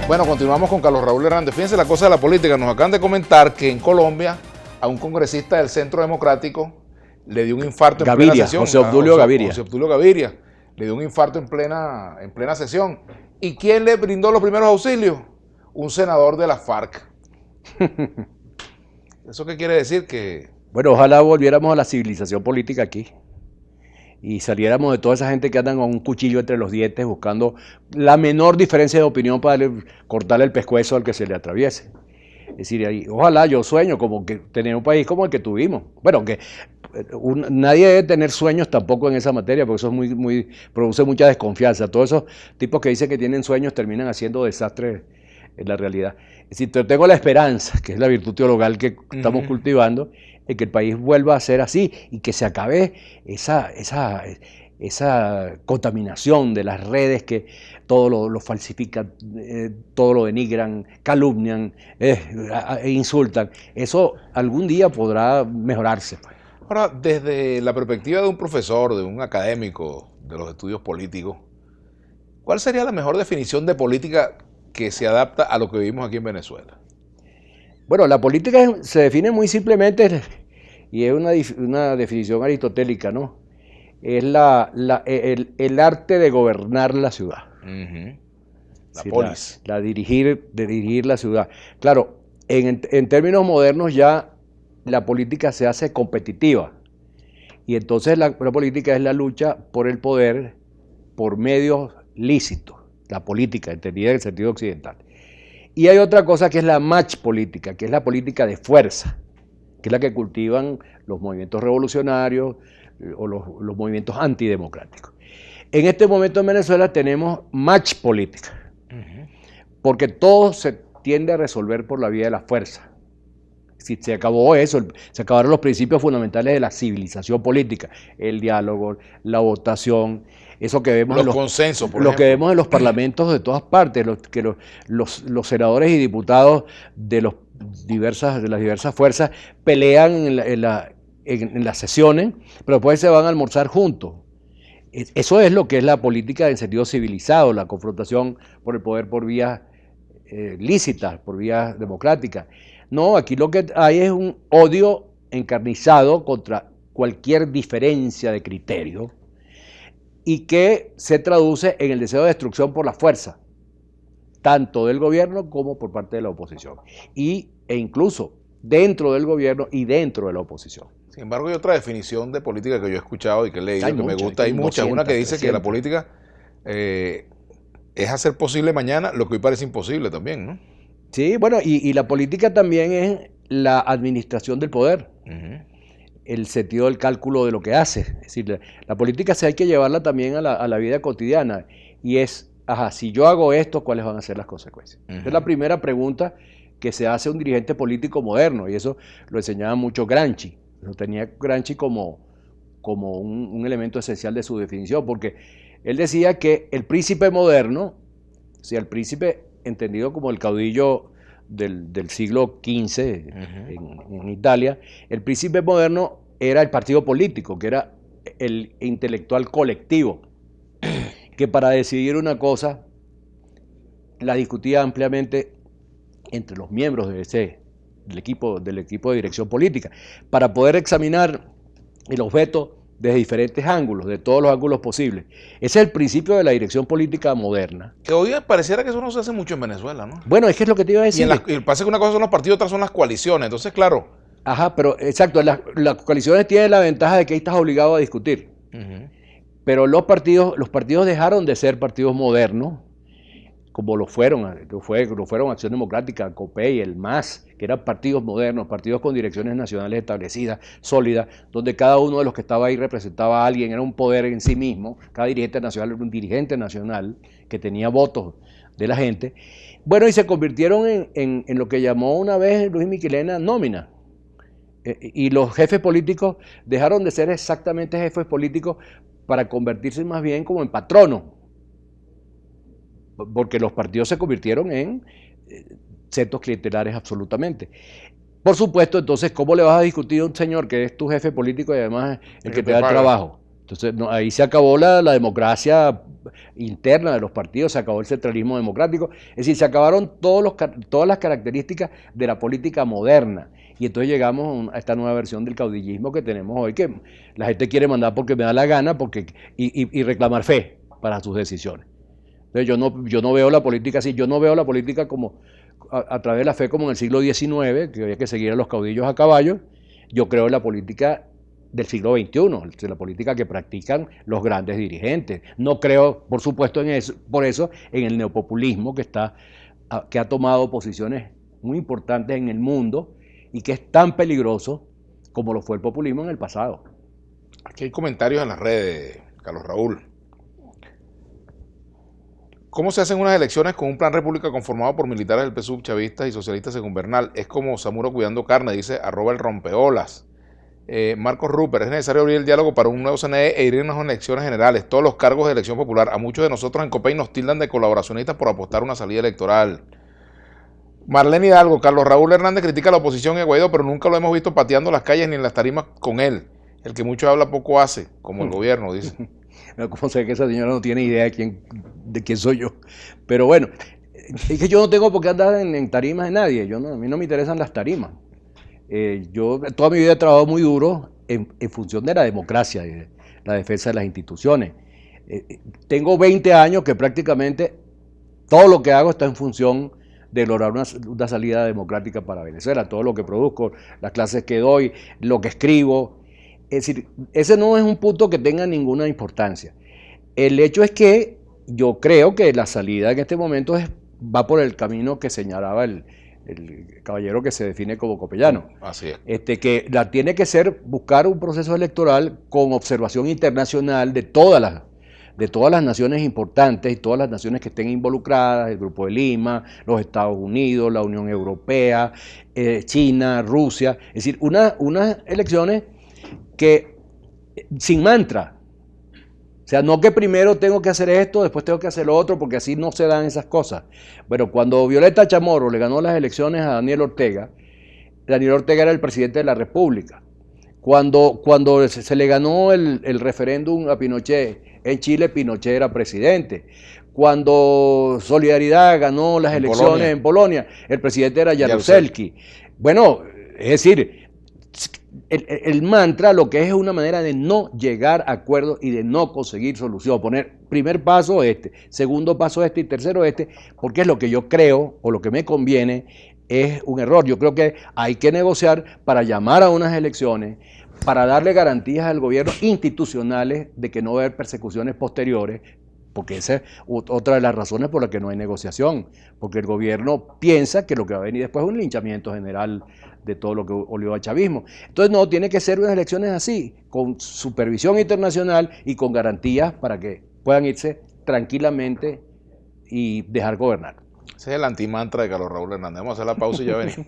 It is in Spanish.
Bueno, continuamos con Carlos Raúl Hernández. Fíjense la cosa de la política. Nos acaban de comentar que en Colombia a un congresista del Centro Democrático le dio un infarto en plena sesión. José Obdulio Gaviria. José Obdulio Gaviria. Le dio un infarto en plena sesión. ¿Y quién le brindó los primeros auxilios? Un senador de la FARC. ¿Eso qué quiere decir? Que... Bueno, ojalá volviéramos a la civilización política aquí y saliéramos de toda esa gente que andan con un cuchillo entre los dientes buscando la menor diferencia de opinión para cortarle el pescuezo al que se le atraviese. Es decir, ojalá, yo sueño como que tener un país como el que tuvimos. Bueno, aunque nadie debe tener sueños tampoco en esa materia, porque eso es produce mucha desconfianza. Todos esos tipos que dicen que tienen sueños terminan haciendo desastres en la realidad. Es decir, tengo la esperanza, que es la virtud teologal que estamos cultivando, en que el país vuelva a ser así y que se acabe esa contaminación de las redes que todo lo falsifican, todo lo denigran, calumnian, insultan. Eso algún día podrá mejorarse. Ahora, desde la perspectiva de un profesor, de un académico de los estudios políticos, ¿cuál sería la mejor definición de política que se adapta a lo que vivimos aquí en Venezuela? Bueno, la política se define muy simplemente, y es una definición aristotélica, ¿no? Es el arte de gobernar la ciudad. La polis. De dirigir la ciudad. Claro, en términos modernos ya la política se hace competitiva. Y entonces la política es la lucha por el poder por medios lícitos. La política, entendida en el sentido occidental. Y hay otra cosa que es la match política, que es la política de fuerza, que es la que cultivan los movimientos revolucionarios o los movimientos antidemocráticos. En este momento en Venezuela tenemos match política, porque todo se tiende a resolver por la vía de la fuerza. Si se acabó eso, se acabaron los principios fundamentales de la civilización política, el diálogo, la votación, eso que vemos los consensos, por lo ejemplo. que vemos en los parlamentos de todas partes, los senadores y diputados de las diversas fuerzas pelean en las sesiones, pero después se van a almorzar juntos. Eso es lo que es la política en sentido civilizado, la confrontación por el poder por vías lícitas, por vías democráticas. No, aquí lo que hay es un odio encarnizado contra cualquier diferencia de criterio y que se traduce en el deseo de destrucción por la fuerza, tanto del gobierno como por parte de la oposición, e incluso dentro del gobierno y dentro de la oposición. Sin embargo, hay otra definición de política que yo he escuchado y que he leído, que me gusta, hay muchas, 200, una que dice 300. que la política es hacer posible mañana lo que hoy parece imposible también, ¿no? Sí, bueno, y la política también es la administración del poder, el sentido del cálculo de lo que hace. Es decir, la política sí hay que llevarla también a la vida cotidiana, y es, si yo hago esto, ¿cuáles van a ser las consecuencias? Esa es la primera pregunta que se hace un dirigente político moderno, y eso lo enseñaba mucho Gramsci. Lo tenía Gramsci como un elemento esencial de su definición, porque él decía que el príncipe moderno, o sea, el príncipe entendido como el caudillo del siglo XV en Italia, el príncipe moderno era el partido político, que era el intelectual colectivo, que para decidir una cosa la discutía ampliamente entre los miembros del equipo de dirección política, para poder examinar el objeto desde diferentes ángulos, de todos los ángulos posibles. Ese es el principio de la dirección política moderna. Que hoy pareciera que eso no se hace mucho en Venezuela, ¿no? Bueno, es que es lo que te iba a decir. Y pasa que una cosa son los partidos, otra son las coaliciones. Entonces, claro. Pero exacto, las coaliciones tienen la ventaja de que ahí estás obligado a discutir. Pero los partidos dejaron de ser partidos modernos, como lo fueron Acción Democrática, COPEI, el MAS, que eran partidos modernos, partidos con direcciones nacionales establecidas, sólidas, donde cada uno de los que estaba ahí representaba a alguien, era un poder en sí mismo, cada dirigente nacional era un dirigente nacional que tenía votos de la gente. Bueno, y se convirtieron en lo que llamó una vez Luis Miquelena nómina. Y los jefes políticos dejaron de ser exactamente jefes políticos para convertirse más bien como en patronos, porque los partidos se convirtieron en centros clientelares absolutamente. Por supuesto, entonces, ¿cómo le vas a discutir a un señor que es tu jefe político y además el que te da el trabajo? Entonces, ahí se acabó la democracia interna de los partidos, se acabó el centralismo democrático, es decir, se acabaron todas las características de la política moderna. Y entonces llegamos a esta nueva versión del caudillismo que tenemos hoy, que la gente quiere mandar porque me da la gana y reclamar fe para sus decisiones. Entonces yo no veo la política así, yo no veo la política como a través de la fe como en el siglo XIX, que había que seguir a los caudillos a caballo. Yo creo en la política del siglo XXI, la política que practican los grandes dirigentes. No creo, por supuesto, por eso en el neopopulismo que ha tomado posiciones muy importantes en el mundo y que es tan peligroso como lo fue el populismo en el pasado. Aquí hay comentarios en las redes, Carlos Raúl. ¿Cómo se hacen unas elecciones con un plan república conformado por militares del PSUV, chavistas y socialistas según Bernal? Es como Zamuro cuidando carne, dice @el rompeolas. Marcos Rupert, es necesario abrir el diálogo para un nuevo CNE e irnos a elecciones generales. Todos los cargos de elección popular. A muchos de nosotros en COPEI nos tildan de colaboracionistas por apostar una salida electoral. Marlene Hidalgo, Carlos Raúl Hernández critica a la oposición y a Guaidó, pero nunca lo hemos visto pateando las calles ni en las tarimas con él. El que mucho habla poco hace, como el gobierno, dice. ¿Cómo sé que esa señora no tiene idea de quién soy yo? Pero bueno, es que yo no tengo por qué andar en tarimas de nadie. A mí no me interesan las tarimas. Yo toda mi vida he trabajado muy duro en función de la democracia, de la defensa de las instituciones. Tengo 20 años que prácticamente todo lo que hago está en función de lograr una salida democrática para Venezuela. Todo lo que produzco, las clases que doy, lo que escribo. Es decir, ese no es un punto que tenga ninguna importancia. El hecho es que yo creo que la salida en este momento va por el camino que señalaba el caballero que se define como copellano. Así es. Que la tiene que ser buscar un proceso electoral con observación internacional de todas las naciones importantes y todas las naciones que estén involucradas, el Grupo de Lima, los Estados Unidos, la Unión Europea, China, Rusia. Es decir, unas elecciones que sin mantra. O sea, no que primero tengo que hacer esto, después tengo que hacer lo otro, porque así no se dan esas cosas. Bueno, cuando Violeta Chamorro le ganó las elecciones a Daniel Ortega era el presidente de la República. Cuando se le ganó el referéndum a Pinochet en Chile, Pinochet era presidente. Cuando Solidaridad ganó las elecciones en Polonia, el presidente era Jaruzelski. Bueno, es decir, el mantra lo que es una manera de no llegar a acuerdos y de no conseguir solución. Poner primer paso segundo paso y tercero porque es lo que yo creo o lo que me conviene es un error. Yo creo que hay que negociar para llamar a unas elecciones, para darle garantías al gobierno institucionales de que no va a haber persecuciones posteriores, porque esa es otra de las razones por las que no hay negociación, porque el gobierno piensa que lo que va a venir después es un linchamiento general de todo lo que olió al chavismo. Entonces no, tiene que ser unas elecciones así, con supervisión internacional y con garantías para que puedan irse tranquilamente y dejar gobernar. Ese es el antimantra de Carlos Raúl Hernández. Vamos a hacer la pausa y ya venimos.